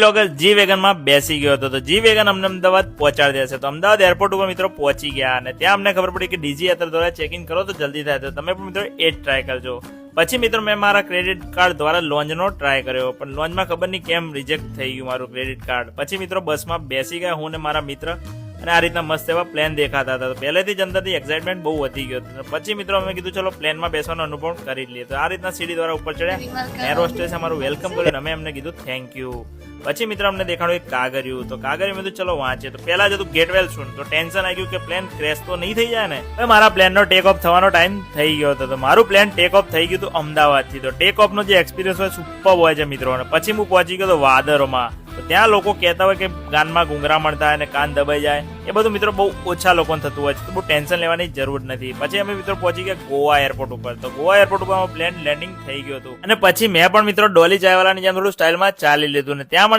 લોકો G wagon માં બેસી ગયો હતો. તો જી વેગન અમને અમદાવાદ પહોંચાડી દેશે. તો અમદાવાદ એરપોર્ટ ઉપર મિત્રો પહોંચી ગયા અને ત્યાં અમને ખબર પડી કે ડીજી યાત્રા દ્વારા ચેક ઇન કરો તો જલ્દી થાય. તો તમે પણ મિત્રો એ જ ટ્રાય કરજો. પછી મિત્રો મેં મારા ક્રેડિટ કાર્ડ દ્વારા લોન્જનો ટ્રાય કર્યો, પણ લોન્જમાં ખબર નહીં કેમ રિજેક્ટ થઈ ગયું મારું ક્રેડિટ કાર્ડ. પછી મિત્રો બસમાં બેસી ગયા હું ને મારા મિત્ર, અને આ રીતના મસ્ત એવા પ્લેન દેખાતા હતા. તો પહેલેથી જ અંદરથી એક્સાઇટમેન્ટ બહુ વધી ગયો હતો. પછી મિત્રો અમે કીધું ચલો પ્લેનમાં બેસવાનો અનુભવ કરી લઈએ. તો આ રીતના સીડી દ્વારા ઉપર ચડ્યા. એર હોસ્ટેસે અમારું વેલકમ કર્યું. અમે એમને કીધું થેન્ક યુ. પછી મિત્રો અમને દેખાડ્યું એક કાગળિયું. તો કાગળિયું મેં ચલો વાંચે. તો પેલા જ હતું ગેટ વેલ સૂન. તો ટેન્શન આવી ગયું કે પ્લેન ક્રેશ તો નહીં થઈ જાય ને. હવે મારા પ્લેનનો ટેક ઓફ થવાનો ટાઈમ થઈ ગયો હતો. તો મારું પ્લેન ટેક ઓફ થઈ ગયું હતું અમદાવાદથી. તો ટેક ઓફ નો જે એક્સપિરિયન્સ હોય સુપર હોય છે મિત્રો. અને પછી હું પહોંચી ગયો તો વાદળોમાં. તો ત્યાં લોકો કહેતા હોય કે કાનમાં ગુંગરા મળતા હોય અને કાન દબાઈ જાય. એ બધું મિત્રો બહુ ઓછા લોકોને થતું હોય છે. તો બહુ ટેન્શન લેવાની જરૂર નથી. પછી અમે મિત્રો પહોંચી ગયા ગોવા એરપોર્ટ ઉપર. તો ગોવા એરપોર્ટ ઉપર પ્લેન લેન્ડિંગ થઈ ગયું હતું. અને પછી મેં પણ મિત્રો ડોલી ચાયવાલાની જેમ થોડું સ્ટાઇલમાં ચાલી લીધું ને ત્યાં પણ